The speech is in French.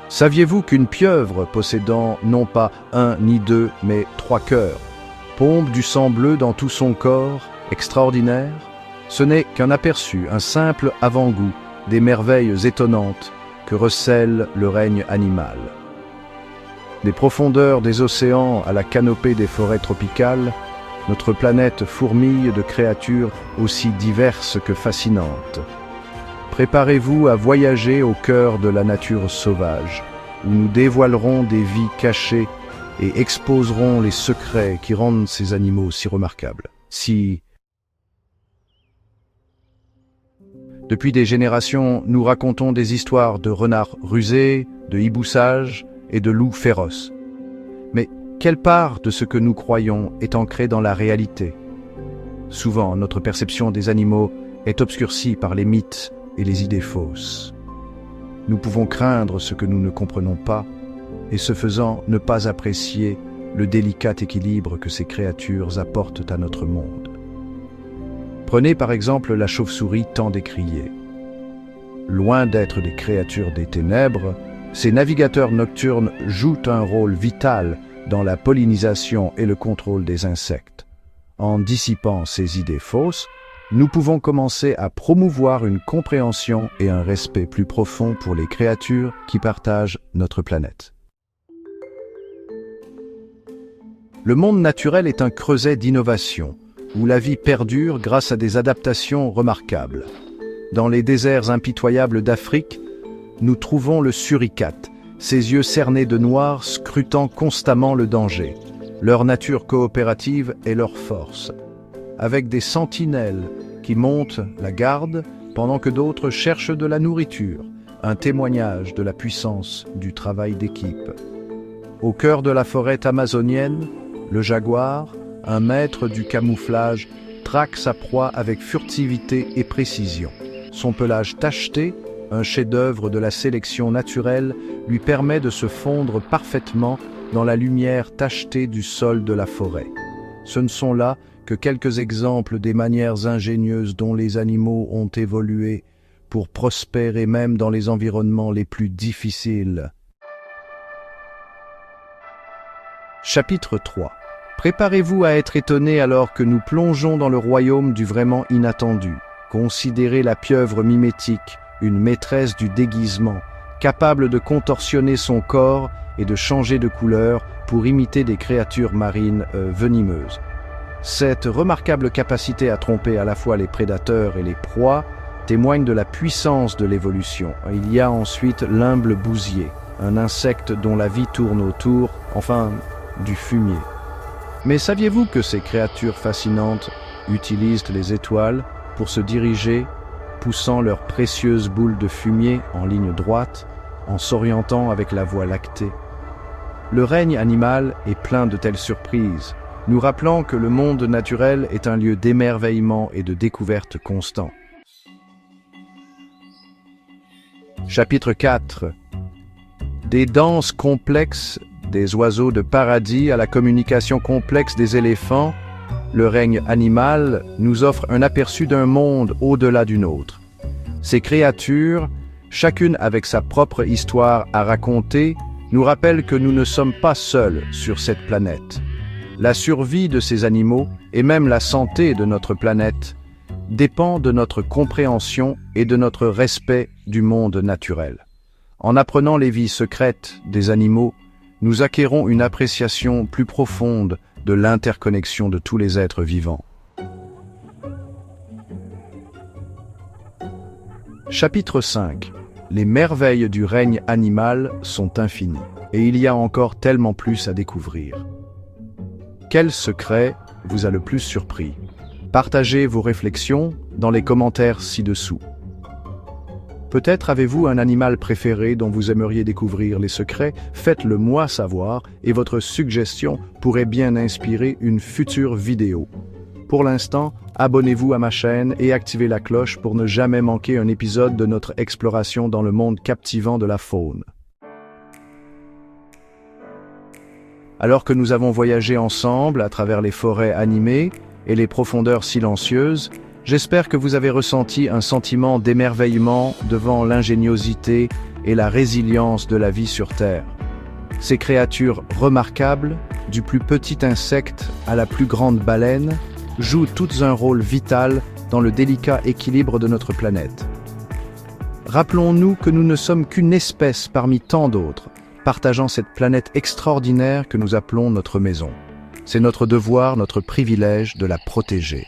Saviez-vous qu'une pieuvre possédant non pas un ni deux, mais 3 cœurs, pompe du sang bleu dans tout son corps, extraordinaire? Ce n'est qu'un aperçu, un simple avant-goût des merveilles étonnantes que recèle le règne animal. Des profondeurs des océans à la canopée des forêts tropicales, notre planète fourmille de créatures aussi diverses que fascinantes. Préparez-vous à voyager au cœur de la nature sauvage, où nous dévoilerons des vies cachées et exposerons les secrets qui rendent ces animaux si remarquables. Depuis des générations, nous racontons des histoires de renards rusés, de hiboux sages et de loups féroces. Mais quelle part de ce que nous croyons est ancrée dans la réalité? Souvent, notre perception des animaux est obscurcie par les mythes et les idées fausses. Nous pouvons craindre ce que nous ne comprenons pas, et ce faisant, ne pas apprécier le délicat équilibre que ces créatures apportent à notre monde. Prenez par exemple la chauve-souris tant décriée. Loin d'être des créatures des ténèbres, ces navigateurs nocturnes jouent un rôle vital dans la pollinisation et le contrôle des insectes. En dissipant ces idées fausses, nous pouvons commencer à promouvoir une compréhension et un respect plus profond pour les créatures qui partagent notre planète. Le monde naturel est un creuset d'innovation, où la vie perdure grâce à des adaptations remarquables. Dans les déserts impitoyables d'Afrique, nous trouvons le suricate, ses yeux cernés de noir scrutant constamment le danger. Leur nature coopérative est leur force, avec des sentinelles qui montent la garde pendant que d'autres cherchent de la nourriture, un témoignage de la puissance du travail d'équipe. Au cœur de la forêt amazonienne, le jaguar, un maître du camouflage, traque sa proie avec furtivité et précision. Son pelage tacheté, un chef-d'œuvre de la sélection naturelle, lui permet de se fondre parfaitement dans la lumière tachetée du sol de la forêt. Ce ne sont là que quelques exemples des manières ingénieuses dont les animaux ont évolué pour prospérer même dans les environnements les plus difficiles. Chapitre 3. Préparez-vous à être étonné alors que nous plongeons dans le royaume du vraiment inattendu. Considérez la pieuvre mimétique, une maîtresse du déguisement, capable de contorsionner son corps et de changer de couleur pour imiter des créatures marines venimeuses. Cette remarquable capacité à tromper à la fois les prédateurs et les proies témoigne de la puissance de l'évolution. Il y a ensuite l'humble bousier, un insecte dont la vie tourne autour, du fumier. Mais saviez-vous que ces créatures fascinantes utilisent les étoiles pour se diriger, poussant leurs précieuses boules de fumier en ligne droite, en s'orientant avec la Voie lactée? Le règne animal est plein de telles surprises, nous rappelant que le monde naturel est un lieu d'émerveillement et de découverte constant. Chapitre 4. Des danses complexes des oiseaux de paradis à la communication complexe des éléphants, le règne animal nous offre un aperçu d'un monde au-delà du nôtre. Ces créatures, chacune avec sa propre histoire à raconter, nous rappellent que nous ne sommes pas seuls sur cette planète. La survie de ces animaux, et même la santé de notre planète, dépend de notre compréhension et de notre respect du monde naturel. En apprenant les vies secrètes des animaux, nous acquérons une appréciation plus profonde de l'interconnexion de tous les êtres vivants. Chapitre 5. Les merveilles du règne animal sont infinies, et il y a encore tellement plus à découvrir. Quel secret vous a le plus surpris? Partagez vos réflexions dans les commentaires ci-dessous. Peut-être avez-vous un animal préféré dont vous aimeriez découvrir les secrets? Faites-le moi savoir et votre suggestion pourrait bien inspirer une future vidéo. Pour l'instant, abonnez-vous à ma chaîne et activez la cloche pour ne jamais manquer un épisode de notre exploration dans le monde captivant de la faune. Alors que nous avons voyagé ensemble à travers les forêts animées et les profondeurs silencieuses, j'espère que vous avez ressenti un sentiment d'émerveillement devant l'ingéniosité et la résilience de la vie sur Terre. Ces créatures remarquables, du plus petit insecte à la plus grande baleine, jouent toutes un rôle vital dans le délicat équilibre de notre planète. Rappelons-nous que nous ne sommes qu'une espèce parmi tant d'autres, partageant cette planète extraordinaire que nous appelons notre maison. C'est notre devoir, notre privilège de la protéger.